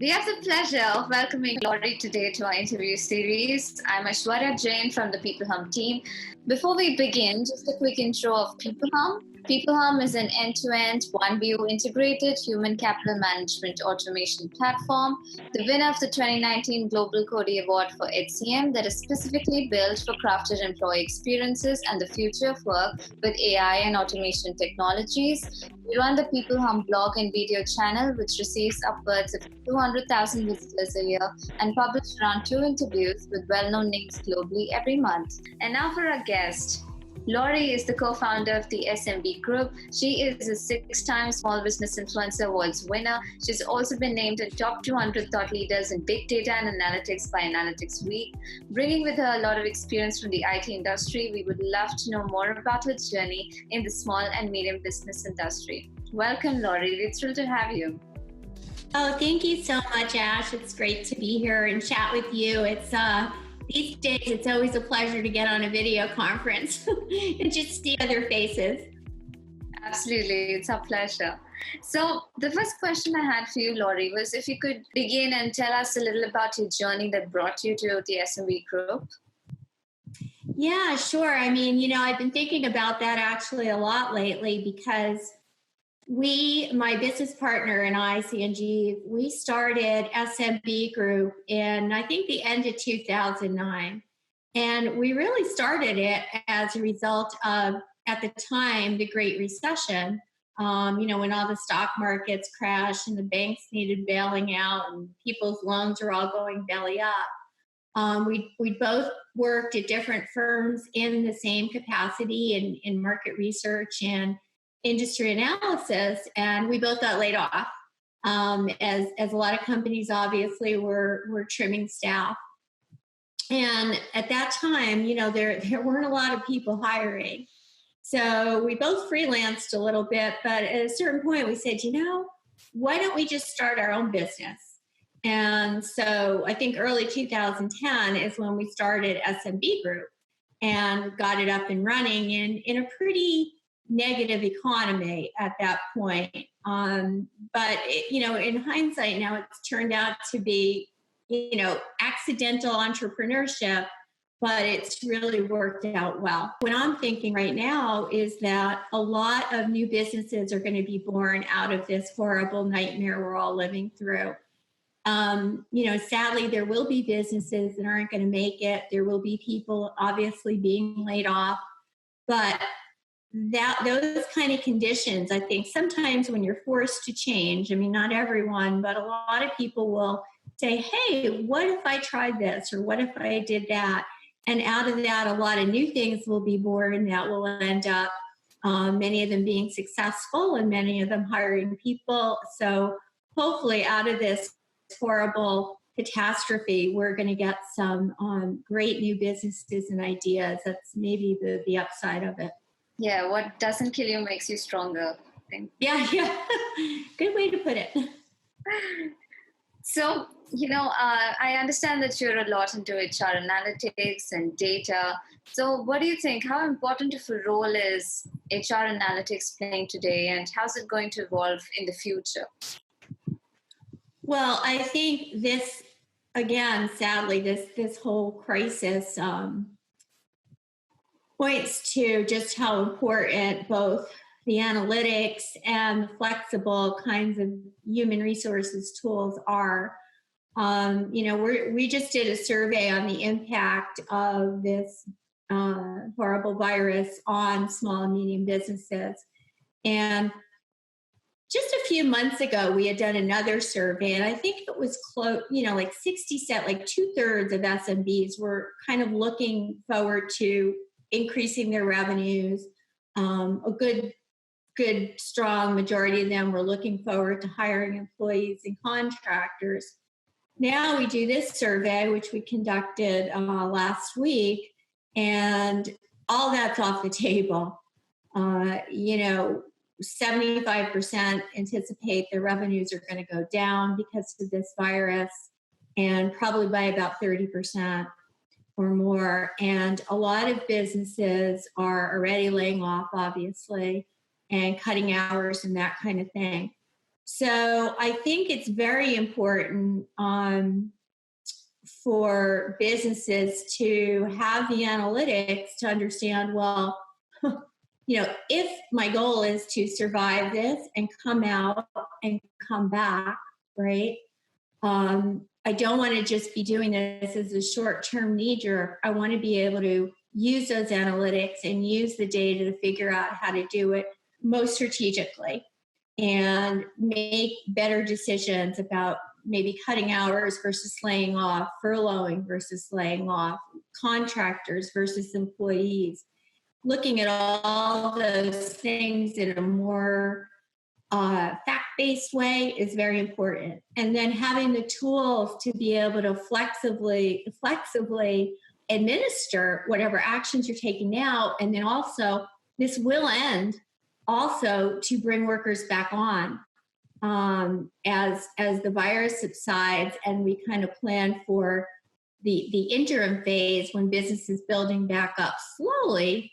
We have the pleasure of welcoming Laurie today to our interview series. I'm Aishwarya Jain from the peopleHum team. Before we begin, just a quick intro of peopleHum. peopleHum is an end-to-end, one-view integrated human capital management automation platform, the winner of the 2019 Global Cody Award for HCM that is specifically built for crafted employee experiences and the future of work with AI and automation technologies. We run the peopleHum blog and video channel, which receives upwards of 200,000 visitors a year and publish around 2 interviews with well-known names globally every month. And now for our guest. Laurie is the co-founder of the SMB Group. She is a 6-time Small Business Influencer Awards winner. She's also been named in top 200 thought leaders in big data and analytics by Analytics Week. Bringing with her a lot of experience from the IT industry, we would love to know more about her journey in the small and medium business industry. Welcome, Laurie. We're thrilled to have you. Oh, thank you so much, Ash. It's great to be here and chat with you. These days, it's always a pleasure to get on a video conference and just see other faces. Absolutely. It's our pleasure. So the first question I had for you, Laurie, was if you could begin and tell us a little about your journey that brought you to the SMB Group. Yeah, sure. I've been thinking about that actually a lot lately because my business partner and I, CNG, we started SMB Group in, I think, the end of 2009. And we really started it as a result of, at the time, the Great Recession, when all the stock markets crashed and the banks needed bailing out and people's loans were all going belly up. We both worked at different firms in the same capacity in market research and industry analysis, and we both got laid off. As a lot of companies obviously were trimming staff. And at that time, there weren't a lot of people hiring. So we both freelanced a little bit, but at a certain point we said, why don't we just start our own business? And so I think early 2010 is when we started SMB Group and got it up and running in a pretty negative economy at that point. But in hindsight now, it's turned out to be, accidental entrepreneurship, but it's really worked out well. What I'm thinking right now is that a lot of new businesses are going to be born out of this horrible nightmare we're all living through. Sadly, there will be businesses that aren't going to make it. There will be people obviously being laid off, but those kind of conditions, I think sometimes when you're forced to change, not everyone, but a lot of people will say, hey, what if I tried this? Or what if I did that? And out of that, a lot of new things will be born that will end up, many of them being successful and many of them hiring people. So hopefully out of this horrible catastrophe, we're going to get some great new businesses and ideas. That's maybe the upside of it. Yeah, what doesn't kill you makes you stronger, I think. Yeah. Good way to put it. So, I understand that you're a lot into HR analytics and data. So what do you think? How important of a role is HR analytics playing today, and how's it going to evolve in the future? Well, I think this, again, sadly, this whole crisis points to just how important both the analytics and the flexible kinds of human resources tools are. We just did a survey on the impact of this horrible virus on small and medium businesses. And just a few months ago, we had done another survey, and I think it was close, like 60%, like 2/3 of SMBs were kind of looking forward to increasing their revenues. A good, strong majority of them were looking forward to hiring employees and contractors. Now we do this survey, which we conducted last week, and all that's off the table. 75% anticipate their revenues are going to go down because of this virus, and probably by about 30% or more. And a lot of businesses are already laying off, obviously, and cutting hours and that kind of thing. So I think it's very important for businesses to have the analytics to understand, well, if my goal is to survive this and come out and come back, right? I don't want to just be doing this as a short-term knee jerk. I want to be able to use those analytics and use the data to figure out how to do it most strategically and make better decisions about maybe cutting hours versus laying off, furloughing versus laying off, contractors versus employees. Looking at all those things in a more fact-based way is very important. And then having the tools to be able to flexibly administer whatever actions you're taking now. And then also, this will end also to bring workers back on as the virus subsides and we kind of plan for the interim phase when business is building back up slowly,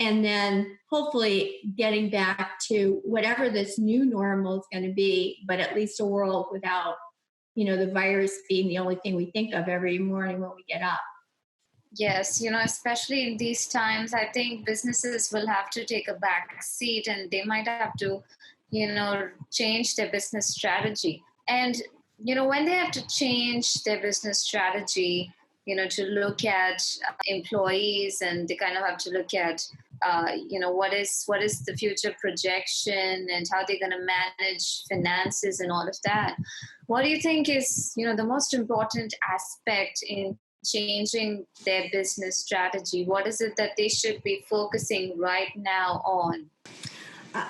and then hopefully getting back to whatever this new normal is going to be, but at least a world without, the virus being the only thing we think of every morning when we get up. Yes, especially in these times, I think businesses will have to take a back seat and they might have to, change their business strategy. And, when they have to change their business strategy, to look at employees, and they kind of have to look at, what is the future projection and how they're going to manage finances and all of that. What do you think is, the most important aspect in changing their business strategy? What is it that they should be focusing right now on?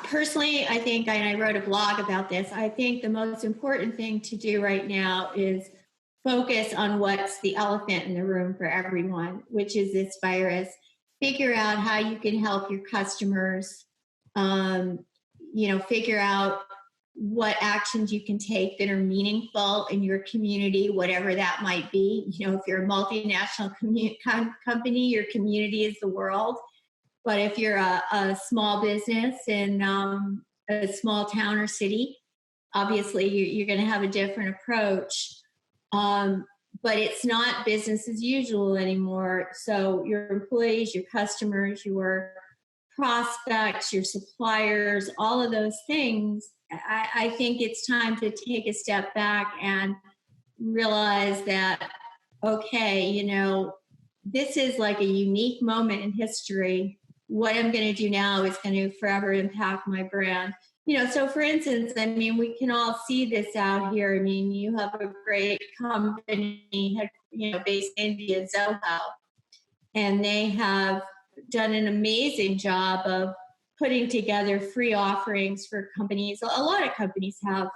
Personally, I think, and I wrote a blog about this, I think the most important thing to do right now is focus on what's the elephant in the room for everyone, which is this virus. Figure out how you can help your customers, figure out what actions you can take that are meaningful in your community, whatever that might be. If you're a multinational company, your community is the world. But if you're a small business in a small town or city, obviously you're going to have a different approach. But it's not business as usual anymore. So your employees, your customers, your prospects, your suppliers, all of those things, I think it's time to take a step back and realize that, okay, this is like a unique moment in history. What I'm going to do now is going to forever impact my brand. So for instance, we can all see this out here. You have a great company, based in India, Zoho, and they have done an amazing job of putting together free offerings for companies. A lot of companies have,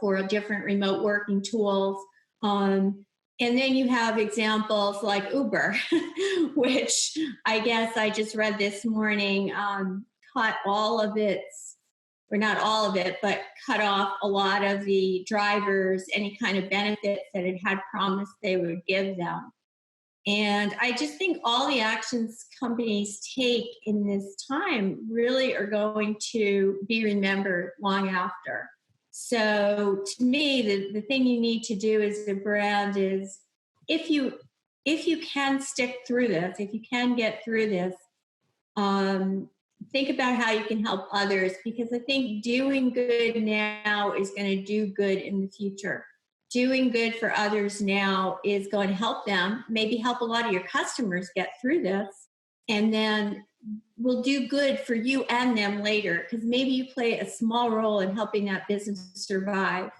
for different remote working tools. And then you have examples like Uber, which I guess I just read this morning, cut all of its, or not all of it, but cut off a lot of the drivers, any kind of benefits that it had promised they would give them. And I just think all the actions companies take in this time really are going to be remembered long after. So to me, the thing you need to do as a brand is if you can stick through this, if you can get through this, think about how you can help others, because I think doing good now is going to do good in the future. Doing good for others now is going to help them, maybe help a lot of your customers get through this, and then will do good for you and them later, because maybe you play a small role in helping that business survive.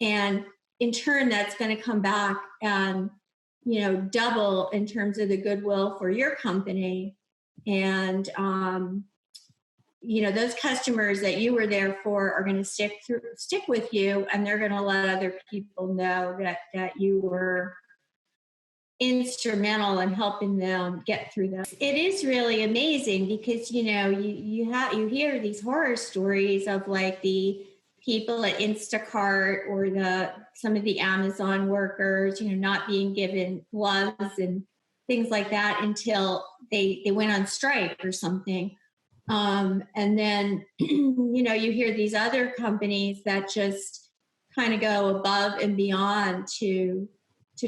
And in turn, that's going to come back and, double in terms of the goodwill for your company. And, those customers that you were there for are going to stick with you, and they're going to let other people know that you were instrumental in helping them get through this. It is really amazing because, you hear these horror stories of like the people at Instacart or some of the Amazon workers, not being given gloves and things like that until they went on strike or something. And then, you hear these other companies that just kind of go above and beyond to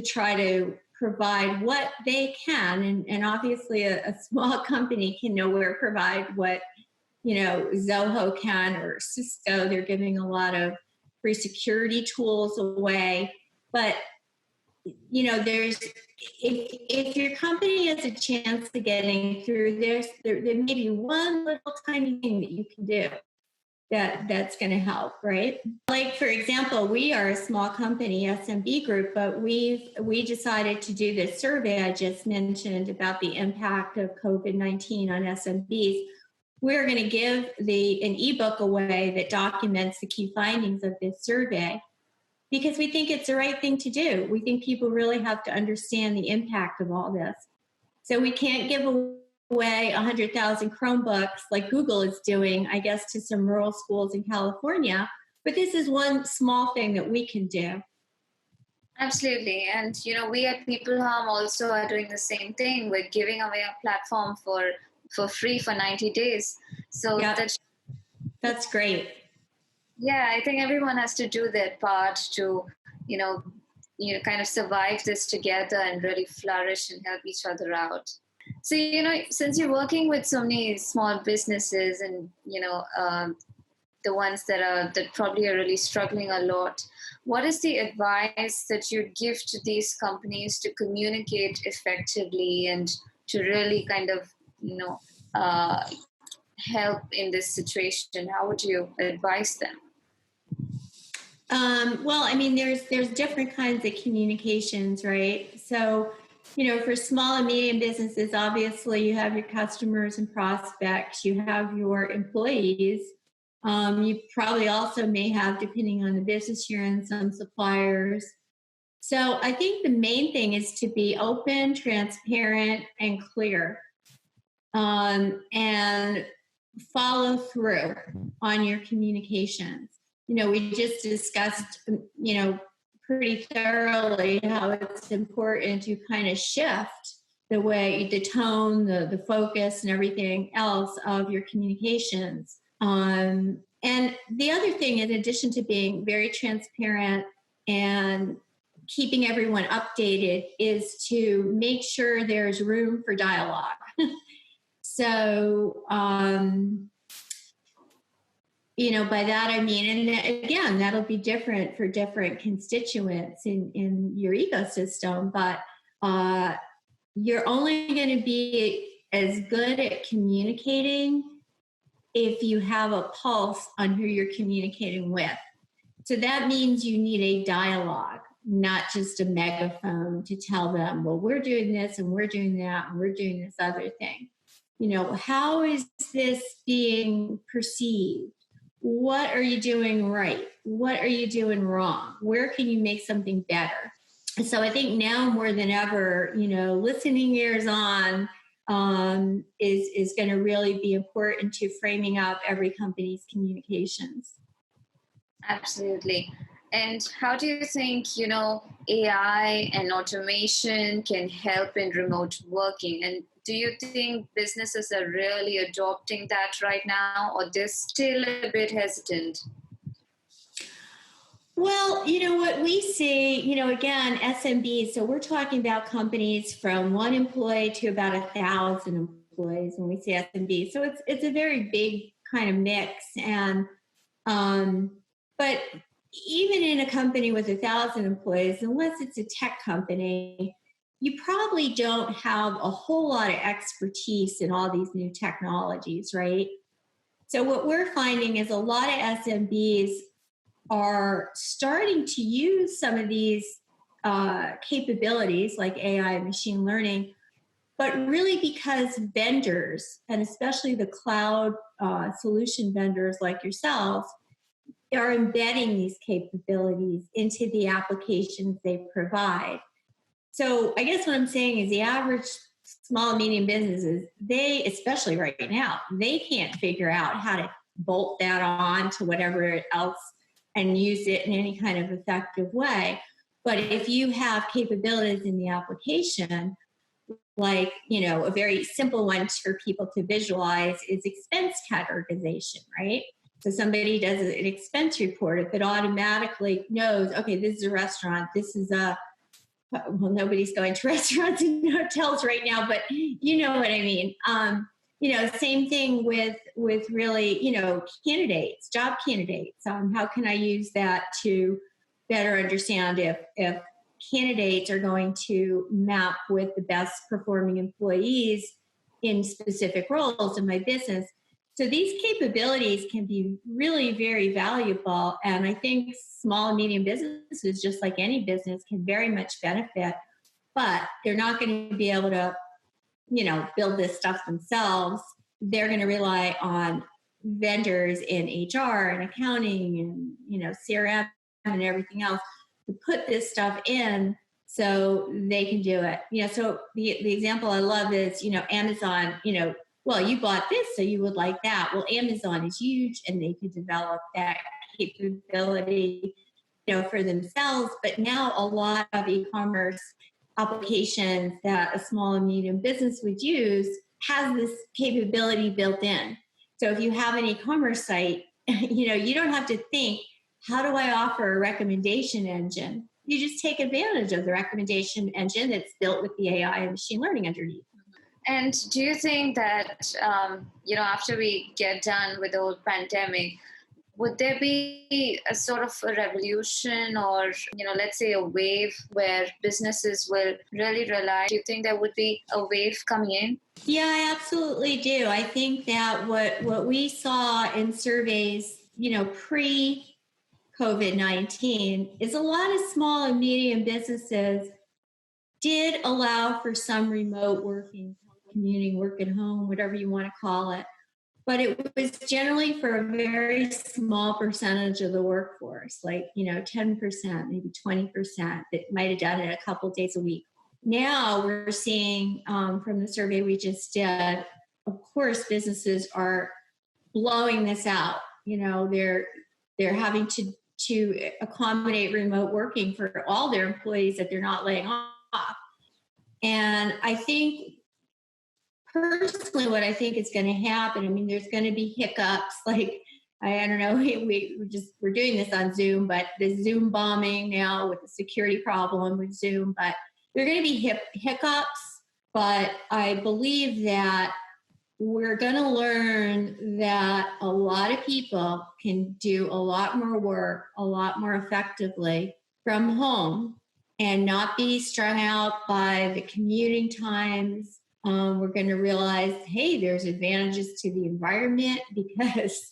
try to provide what they can. And obviously a small company can nowhere provide what, Zoho can or Cisco. They're giving a lot of free security tools away. But, there's, if your company has a chance of getting through this, there may be one little tiny thing that you can do that's going to help, right? Like, for example, we are a small company, SMB group, but we decided to do this survey I just mentioned about the impact of COVID-19 on SMBs. We're going to give an ebook away that documents the key findings of this survey because we think it's the right thing to do. We think people really have to understand the impact of all this. So we can't give away 100,000 Chromebooks like Google is doing, I guess, to some rural schools in California. But this is one small thing that we can do. Absolutely. And, we at peopleHum also are doing the same thing. We're giving away a platform for free for 90 days. So that's great. Yeah, I think everyone has to do their part to, kind of survive this together and really flourish and help each other out. So, since you're working with so many small businesses and, the ones that probably are really struggling a lot, what is the advice that you'd give to these companies to communicate effectively and to really kind of, help in this situation? How would you advise them? Well, I mean, there's different kinds of communications, right? So, for small and medium businesses, obviously you have your customers and prospects, you have your employees. You probably also may have, depending on the business you're in, some suppliers. So I think the main thing is to be open, transparent, and clear, and follow through on your communications. We just discussed, pretty thoroughly how it's important to kind of shift the tone, the focus, and everything else of your communications. And the other thing, in addition to being very transparent and keeping everyone updated, is to make sure there's room for dialogue. So, by that I mean, and again, that'll be different for different constituents in your ecosystem, but you're only going to be as good at communicating if you have a pulse on who you're communicating with. So that means you need a dialogue, not just a megaphone to tell them, well, we're doing this and we're doing that and we're doing this other thing. How is this being perceived? What are you doing right? What are you doing wrong? Where can you make something better? So I think now more than ever, listening ears on is going to really be important to framing up every company's communications. Absolutely. And how do you think, AI and automation can help in remote working? And do you think businesses are really adopting that right now, or they're still a bit hesitant? Well, what we see, again, SMBs, so we're talking about companies from 1 employee to about 1,000 employees when we say SMB. So it's a very big kind of mix. And but even in a company with 1,000 employees, unless it's a tech company, you probably don't have a whole lot of expertise in all these new technologies, right? So what we're finding is a lot of SMBs are starting to use some of these capabilities like AI and machine learning, but really because vendors, and especially the cloud solution vendors like yourselves, are embedding these capabilities into the applications they provide. So I guess what I'm saying is the average small and medium businesses, they, especially right now, they can't figure out how to bolt that on to whatever else and use it in any kind of effective way. But if you have capabilities in the application, like, a very simple one for people to visualize is expense categorization, right? So somebody does an expense report, if it automatically knows, okay, this is a restaurant, this is well, nobody's going to restaurants and hotels right now, but you know what I mean. Same thing with really, candidates, job candidates. How can I use that to better understand if candidates are going to map with the best performing employees in specific roles in my business? So these capabilities can be really very valuable. And I think small and medium businesses, just like any business, can very much benefit, but they're not going to be able to, build this stuff themselves. They're going to rely on vendors in HR and accounting and, CRM and everything else to put this stuff in so they can do it. So the example I love is, Amazon, well, you bought this, so you would like that. Well, Amazon is huge and they could develop that capability, for themselves. But now a lot of e-commerce applications that a small and medium business would use has this capability built in. So if you have an e-commerce site, you don't have to think, how do I offer a recommendation engine? You just take advantage of the recommendation engine that's built with the AI and machine learning underneath. And do you think that, after we get done with the whole pandemic, would there be a sort of a revolution or, let's say a wave where businesses will really rely? Do you think there would be a wave coming in? Yeah, I absolutely do. I think that what we saw in surveys, pre-COVID-19 is a lot of small and medium businesses did allow for some remote working, commuting, work at home, whatever you want to call it. But it was generally for a very small percentage of the workforce, like, 10%, maybe 20% that might have done it a couple of days a week. Now we're seeing from the survey we just did, of course, businesses are blowing this out. They're having to accommodate remote working for all their employees that they're not laying off. And I think personally, what I think is going to happen, I mean, there's going to be hiccups. Like, I don't know, we're doing this on Zoom, but the Zoom bombing now with the security problem with Zoom, but there are going to be hiccups. But I believe that we're going to learn that a lot of people can do a lot more work, a lot more effectively from home and not be strung out by the commuting times. We're going to realize, hey, there's advantages to the environment because,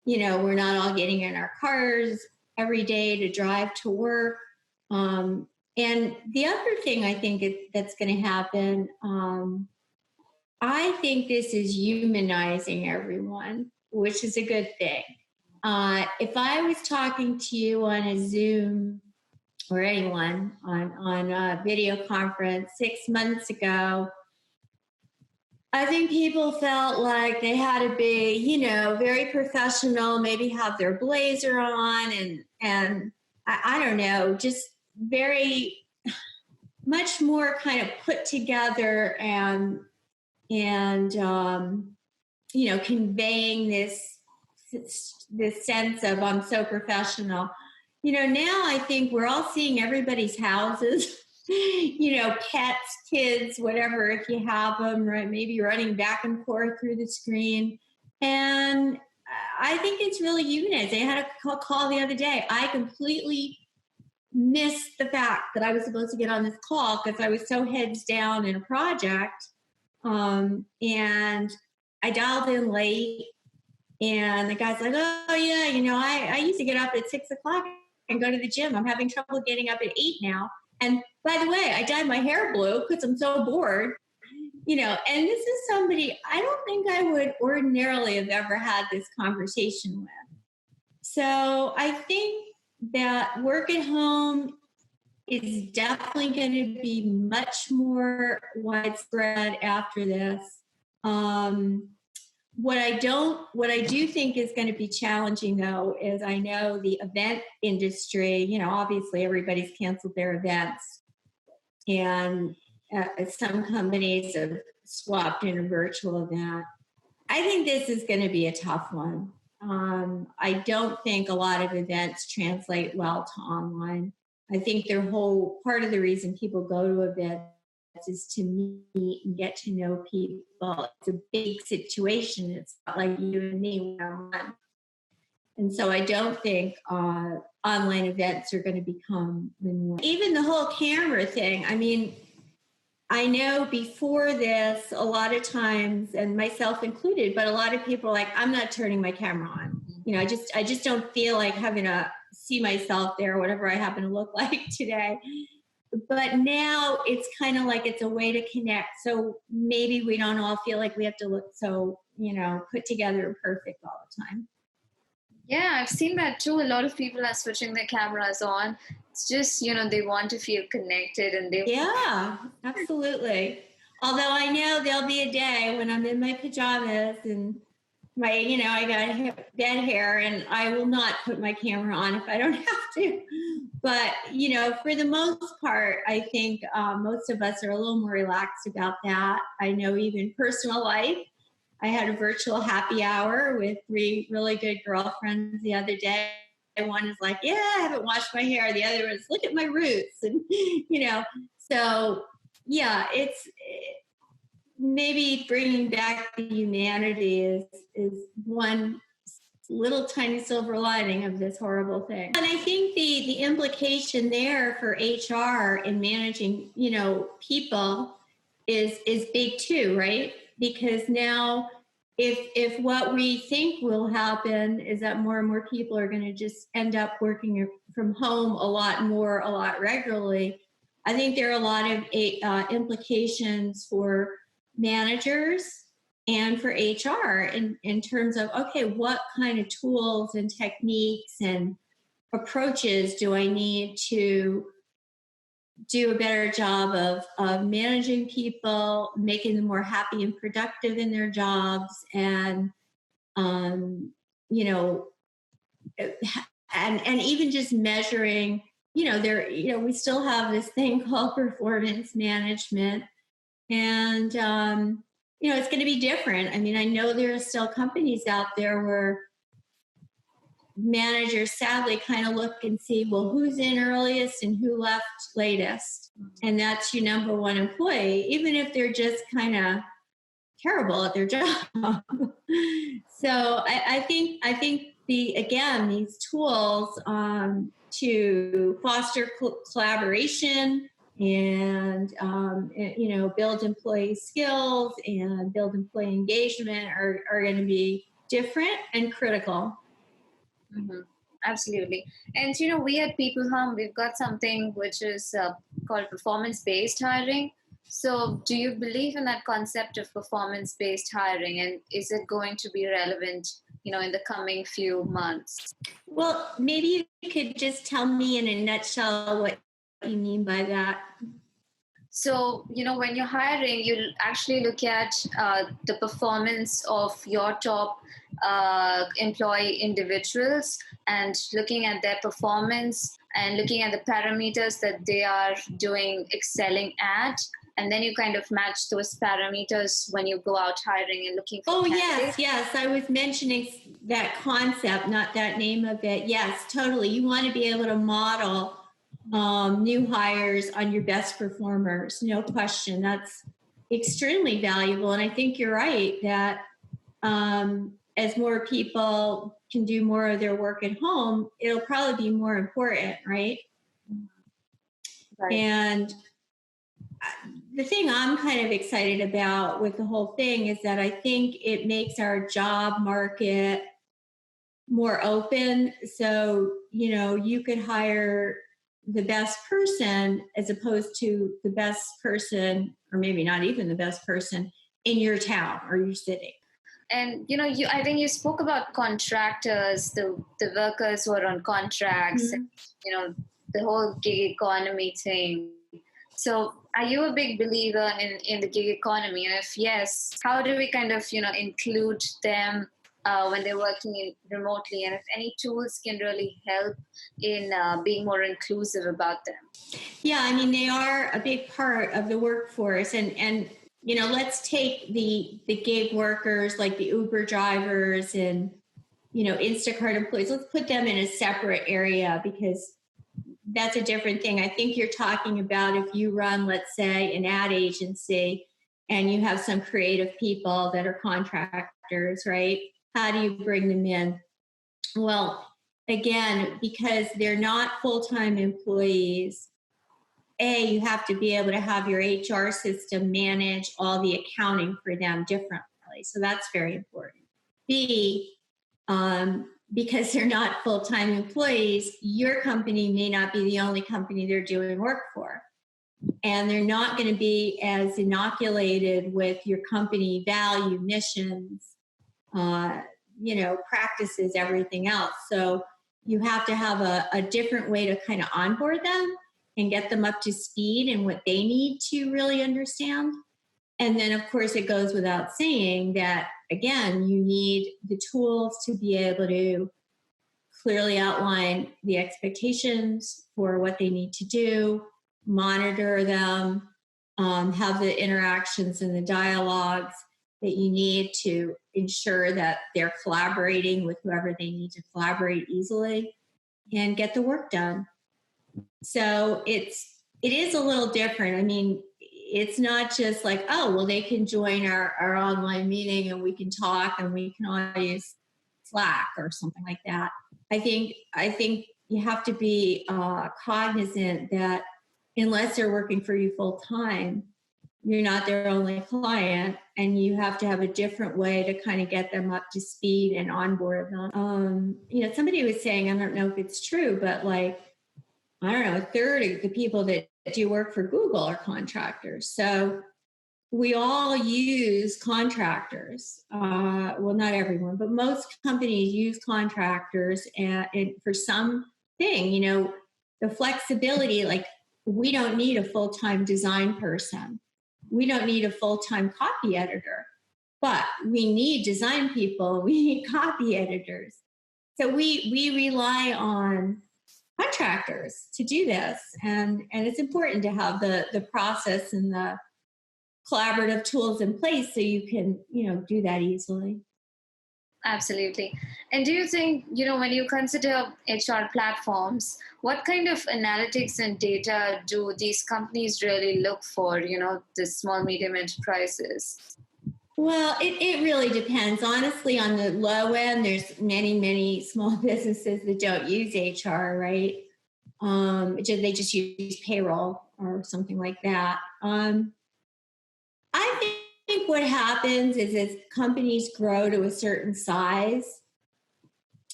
we're not all getting in our cars every day to drive to work. And the other thing I think that's going to happen, I think this is humanizing everyone, which is a good thing. If I was talking to you on a Zoom or anyone on a video conference 6 months ago, I think people felt like they had to be, very professional, maybe have their blazer on and I don't know, just very much more kind of put together and conveying this sense of I'm so professional. Now I think we're all seeing everybody's houses, pets, kids, whatever, if you have them, right? Maybe running back and forth through the screen. And I think it's really humanized. I had a call the other day. I completely missed the fact that I was supposed to get on this call because I was so heads down in a project. And I dialed in late and the guy's like, oh yeah, I used to get up at 6 o'clock and go to the gym. I'm having trouble getting up at 8 now. And by the way, I dyed my hair blue because I'm so bored, and this is somebody I don't think I would ordinarily have ever had this conversation with. So I think that work at home is definitely going to be much more widespread after this. What I do think is going to be challenging though, is I know the event industry, obviously everybody's canceled their events and Some companies have swapped in a virtual event. I think this is going to be a tough one. I don't think a lot of events translate well to online. I think their whole part of the reason people go to events is to meet and get to know people. It's a big situation. It's not like you and me one-on-one. And so I don't think online events are going to become the norm. Even the whole camera thing. I mean, I know before this, a lot of times, and myself included, but a lot of people are like, I'm not turning my camera on. I just don't feel like having to see myself there, whatever I happen to look like today. But now it's kind of like it's a way to connect. So maybe we don't all feel like we have to look so, put together and perfect all the time. Yeah, I've seen that too. A lot of people are switching their cameras on. It's just, they want to feel connected and they. Yeah, absolutely. Although I know there'll be a day when I'm in my pajamas and I got dead hair and I will not put my camera on if I don't have to. But, for the most part, I think most of us are a little more relaxed about that. I know even personal life. I had a virtual happy hour with 3 really good girlfriends the other day. One is like, yeah, I haven't washed my hair. The other is, look at my roots. And, so yeah, it's maybe bringing back the humanity is one little tiny silver lining of this horrible thing. And I think the implication there for HR in managing, people is big too, right? Because now if what we think will happen is that more and more people are going to just end up working from home a lot regularly, I think there are a lot of implications for managers and for HR in terms of, okay, what kind of tools and techniques and approaches do I need to do a better job of managing people, making them more happy and productive in their jobs, and and even just measuring, we still have this thing called performance management, and it's going to be different. I mean, I know there are still companies out there where managers sadly kind of look and see, well, who's in earliest and who left latest. And that's your number one employee, even if they're just kind of terrible at their job. So I think these tools to foster collaboration and build employee skills and build employee engagement are going to be different and critical. Mm-hmm. Absolutely. And we at peopleHum, we've got something which is called performance-based hiring. So do you believe in that concept of performance-based hiring, and is it going to be relevant in the coming few months? Well, maybe you could just tell me in a nutshell what you mean by that. So, when you're hiring, you actually look at the performance of your top employee individuals and looking at their performance and looking at the parameters that they are excelling at. And then you kind of match those parameters when you go out hiring and looking for candidates. Yes. I was mentioning that concept, not that name of it. Yes, totally. You want to be able to model new hires on your best performers, no question. That's extremely valuable. And I think you're right that as more people can do more of their work at home, it'll probably be more important, right? Right. And the thing I'm kind of excited about with the whole thing is that I think it makes our job market more open. So, you could hire the best person as opposed to the best person, or maybe not even the best person in your town or your city. And I think you spoke about contractors, the workers who are on contracts, mm-hmm. The whole gig economy thing. So are you a big believer in the gig economy? And if yes, how do we kind of include them when they're working remotely, and if any tools can really help in being more inclusive about them. Yeah, I mean, they are a big part of the workforce. And let's take the gig workers like the Uber drivers and, Instacart employees. Let's put them in a separate area because that's a different thing. I think you're talking about if you run, let's say, an ad agency and you have some creative people that are contractors, right? How do you bring them in? Well, again, because they're not full-time employees, you have to be able to have your HR system manage all the accounting for them differently. So that's very important. B, because they're not full-time employees, your company may not be the only company they're doing work for. And they're not going to be as inoculated with your company value, missions, practices, everything else. So you have to have a different way to kind of onboard them and get them up to speed and what they need to really understand. And then, of course, it goes without saying that, again, you need the tools to be able to clearly outline the expectations for what they need to do, monitor them, have the interactions and the dialogues that you need to ensure that they're collaborating with whoever they need to collaborate easily and get the work done. So it is a little different. I mean, it's not just like, oh, well, they can join our online meeting and we can talk and we can all use Slack or something like that. I think you have to be cognizant that unless they're working for you full time, you're not their only client, and you have to have a different way to kind of get them up to speed and onboard them. Somebody was saying, I don't know if it's true, but like, I don't know, a third of the people that do work for Google are contractors. So we all use contractors. Well, not everyone, but most companies use contractors and for something, the flexibility, like we don't need a full-time design person. We don't need a full-time copy editor, but we need design people. We need copy editors. So we rely on contractors to do this. And it's important to have the process and the collaborative tools in place so you can, do that easily. Absolutely. And do you think, when you consider HR platforms, what kind of analytics and data do these companies really look for, the small, medium enterprises? Well, it really depends. Honestly, on the low end, there's many, many small businesses that don't use HR, right? They just use payroll or something like that. I think what happens is as companies grow to a certain size,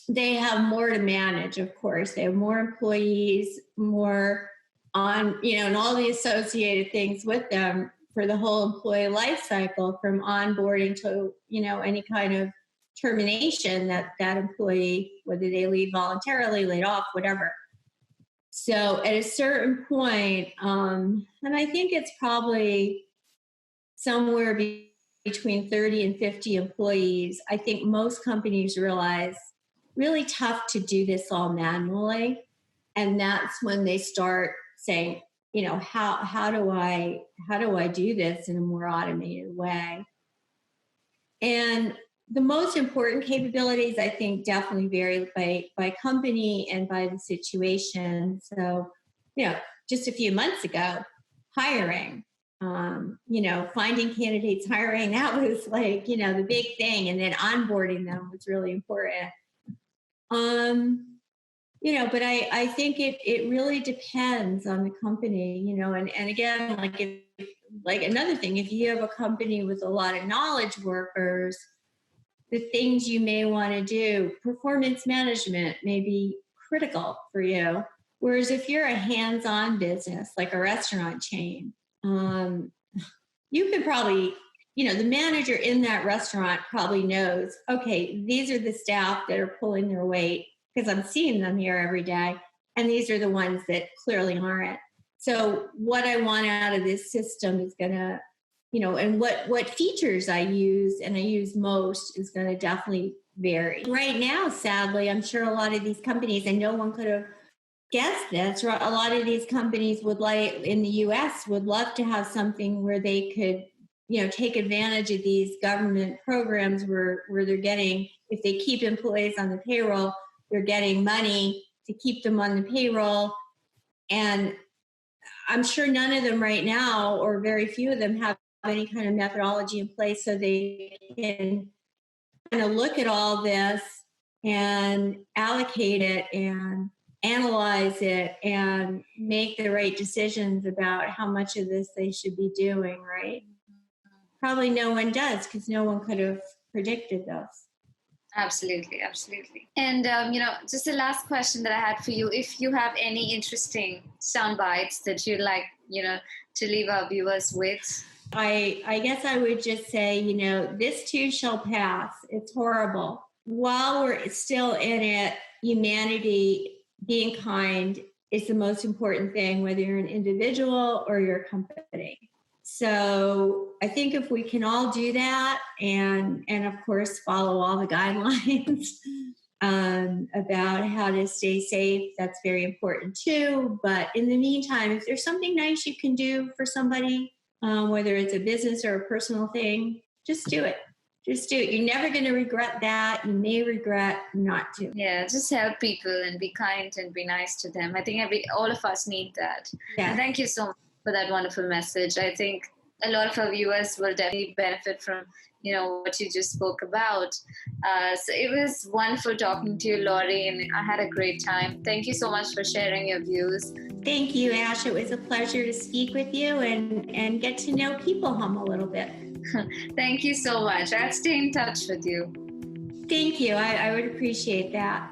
they have more to manage, of course. They have more employees, more on, and all the associated things with them for the whole employee life cycle, from onboarding to, any kind of termination that employee, whether they leave voluntarily, laid off, whatever. So at a certain point, and I think it's probably somewhere between 30 and 50 employees, I think most companies realize really tough to do this all manually. And that's when they start saying, how do I do this in a more automated way? And the most important capabilities, I think, definitely vary by company and by the situation. So, just a few months ago, hiring, finding candidates, hiring, that was like, the big thing. And then onboarding them was really important. But I think it really depends on the company, and again, like another thing, if you have a company with a lot of knowledge workers, the things you may want to do, performance management may be critical for you. Whereas if you're a hands-on business, like a restaurant chain, you could probably, the manager in that restaurant probably knows, okay, these are the staff that are pulling their weight because I'm seeing them here every day. And these are the ones that clearly aren't. So what I want out of this system is going to, and what features I use and I use most is going to definitely vary. Right now, sadly, I'm sure a lot of these companies, and no one could have guessed this, right? A lot of these companies would like in the US would love to have something where they could, take advantage of these government programs where they're getting, if they keep employees on the payroll, they're getting money to keep them on the payroll. And I'm sure none of them right now, or very few of them, have any kind of methodology in place so they can kind of look at all this and allocate it and analyze it and make the right decisions about how much of this they should be doing, right? Probably no one does, because no one could have predicted those. Absolutely, absolutely. And just the last question that I had for you: if you have any interesting sound bites that you'd like, to leave our viewers with. I guess I would just say, this too shall pass. It's horrible. While we're still in it, humanity, being kind, is the most important thing, whether you're an individual or you're a company. So I think if we can all do that, and of course follow all the guidelines about how to stay safe, that's very important too. But in the meantime, if there's something nice you can do for somebody, whether it's a business or a personal thing, just do it. Just do it. You're never going to regret that. You may regret not to. Yeah, just help people and be kind and be nice to them. I think all of us need that. Yeah. And thank you so much for that wonderful message. I think a lot of our viewers will definitely benefit from, what you just spoke about. So it was wonderful talking to you, Laurie, and I had a great time. Thank you so much for sharing your views. Thank you, Ash. It was a pleasure to speak with you and get to know peopleHum a little bit. Thank you so much. I'll stay in touch with you. Thank you. I would appreciate that.